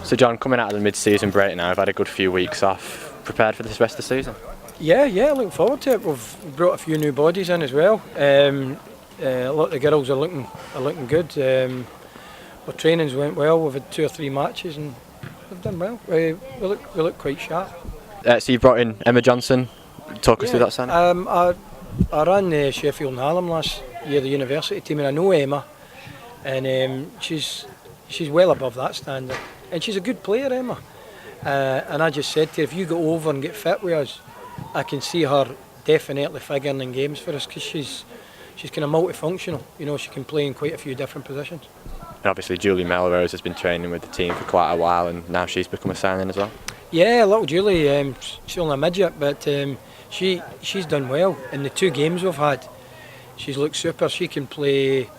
So John, coming out of the mid-season break now, I've had a good few weeks off. Prepared for this rest of the season? Yeah, looking forward to it. We've brought a few new bodies in as well. A lot of the girls are looking good. Our trainings went well. We've had 2 or 3 matches and we've done well. We look quite sharp. So you brought in Emma Johnson. Talk us through that signing. I ran Sheffield and Hallam last year, the university team, and I know Emma, and she's well above that standard, and she's a good player, Emma. And I just said to her, if you go over and get fit with us, I can see her definitely figuring in games for us, because she's kind of multifunctional. You know, she can play in quite a few different positions. And obviously Julie Melrose has been training with the team for quite a while, and now she's become a signing as well. Yeah, little Julie, she's only a midget, but she's done well in the 2 games we've had. She's looked super. She can play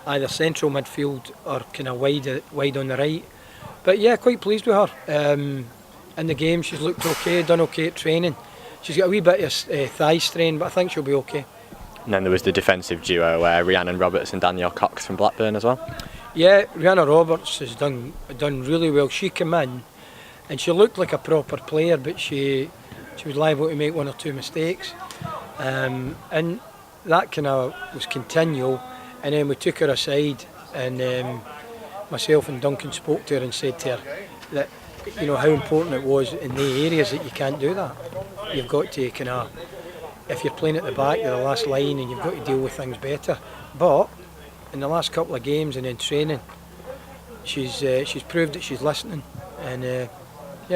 either central midfield or kind of wide on the right. But yeah, quite pleased with her. In the game, she's looked okay, done okay at training. She's got a wee bit of thigh strain, but I think she'll be okay. And then there was the defensive duo, Rhiannon Roberts and Danielle Cox from Blackburn as well. Yeah, Rhiannon Roberts has done really well. She came in and she looked like a proper player, but she was liable to make 1 or 2 mistakes. And that kind of was continual. And then we took her aside, and myself and Duncan spoke to her and said to her that, you know, how important it was in the areas that you can't do that. You've got to kind of, if you're playing at the back, you're the last line, and you've got to deal with things better. But in the last couple of games and in training, she's proved that she's listening, and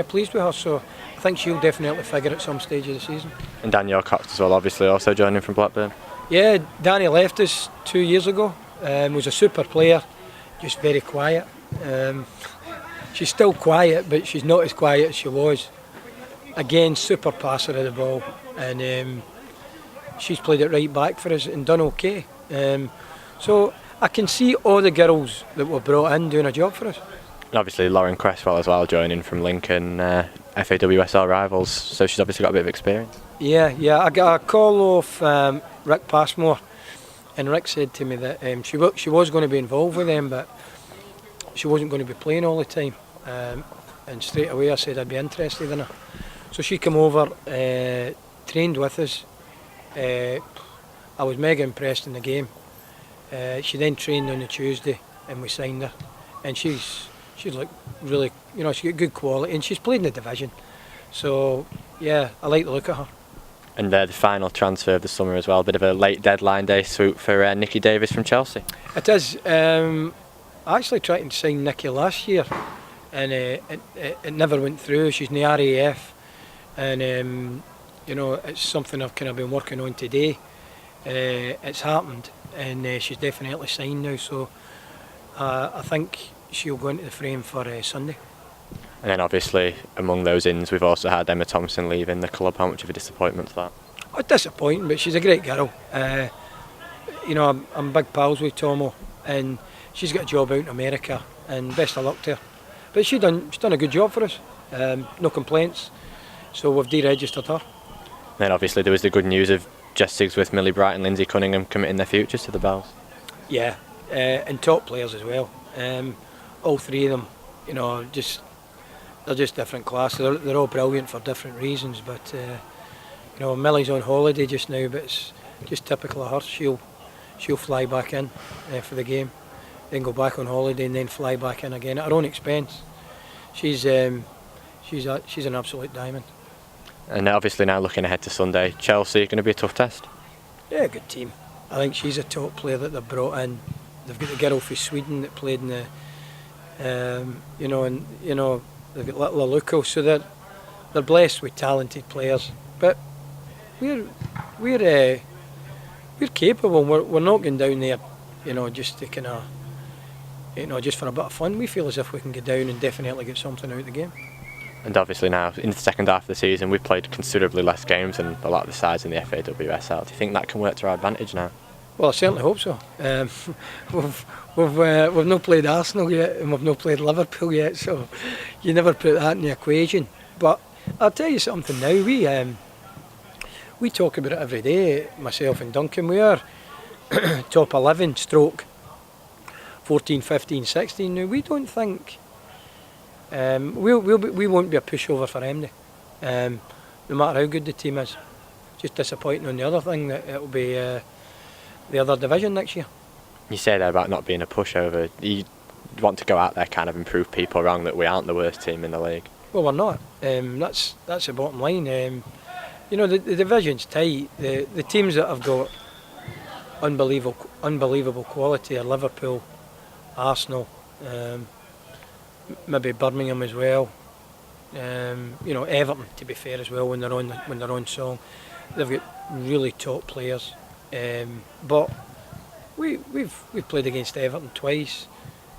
pleased with her. So I think she'll definitely figure at some stage of the season. And Danielle Cox as well, obviously also joining from Blackburn. Yeah, Danny left us 2 years ago. Was a super player, just very quiet. She's still quiet, but she's not as quiet as she was. Again, super passer of the ball, and she's played it right back for us and done okay. So I can see all the girls that were brought in doing a job for us. And obviously Lauren Cresswell as well, joining from Lincoln, FAWSL rivals, so she's obviously got a bit of experience. Yeah, I got a call off Rick Passmore, and Rick said to me that she was going to be involved with them, but she wasn't going to be playing all the time. And straight away I said I'd be interested in her. So she came over, trained with us. I was mega impressed in the game. She then trained on the Tuesday, and we signed her. And she's like really, you know, she's got good quality, and she's played in the division. So yeah, I like the look at her. And the final transfer of the summer as well, a bit of a late deadline day swoop for Nikki Davis from Chelsea. It is. I actually tried to sign Nikki last year, and it never went through. She's in the RAF, and you know, it's something I've kind of been working on today. It's happened, and she's definitely signed now. So I think she'll go into the frame for Sunday. And then obviously among those ins we've also had Emma Thompson leaving the club. How much of a disappointment is that? Oh, disappointing, but she's a great girl. You know, I'm big pals with Tomo, and she's got a job out in America, and best of luck to her. But she's done a good job for us, no complaints, so we've deregistered her. And then obviously there was the good news of Jess Sigsworth, Millie Bright and Lindsay Cunningham committing their futures to the Bells. Yeah, and top players as well. All 3 of them, you know, they're just different class. They're all brilliant for different reasons, but you know, Millie's on holiday just now, but it's just typical of her. She'll fly back in for the game, then go back on holiday, and then fly back in again at her own expense. She's an absolute diamond. And obviously now looking ahead to Sunday, Chelsea going to be a tough test. Yeah, good team. I think she's a top player that they've brought in. They've got the girl from Sweden that played in the, they've got little Aluko, so they're blessed with talented players. But we're capable. We're not going down there, you know, just to kind of, you know, just for a bit of fun. We feel as if we can get down and definitely get something out of the game. And obviously now in the second half of the season we've played considerably less games than a lot of the sides in the FAWSL. Do you think that can work to our advantage now? Well, I certainly hope so. We've not played Arsenal yet, and we've not played Liverpool yet, so you never put that in the equation. But I'll tell you something now. We talk about it every day, myself and Duncan. We are top 11 stroke 14, 15, 16 now. We don't think We won't be a pushover for MD, no matter how good the team is. Just disappointing on the other thing that it'll be the other division next year. You say there about not being a pushover. You want to go out there, kind of improve people wrong that we aren't the worst team in the league. Well, we're not. That's the bottom line. You know, the division's tight. The teams that have got unbelievable quality are Liverpool, Arsenal, maybe Birmingham as well. You know, Everton, to be fair, as well, when they're on song. They've got really top players. But we've played against Everton twice.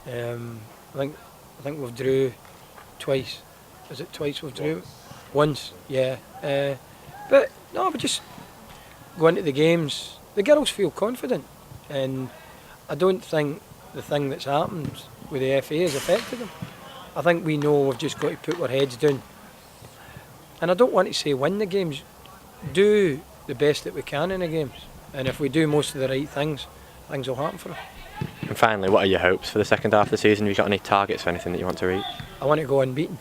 I think we've drew twice. Is it twice we've drew? Once, yeah. But no, we just go into the games. The girls feel confident, and I don't think the thing that's happened with the FA has affected them. I think we know we've just got to put our heads down. And I don't want to say win the games. Do the best that we can in the games. And if we do most of the right things, things will happen for us. And finally, what are your hopes for the second half of the season? Have you got any targets for anything that you want to reach? I want to go unbeaten.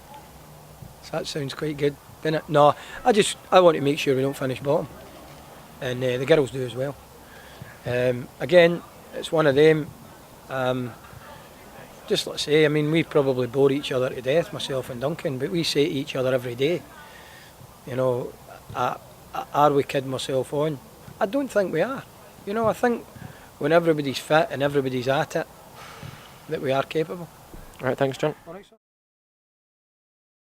So that sounds quite good, doesn't it? No, I want to make sure we don't finish bottom. And the girls do as well. Again, it's one of them. Just let's say, I mean, we probably bore each other to death, myself and Duncan, but we say to each other every day, you know, are we kidding ourselves on? I don't think we are. You know, I think when everybody's fit and everybody's at it, that we are capable. All right, thanks, John. All right, sir.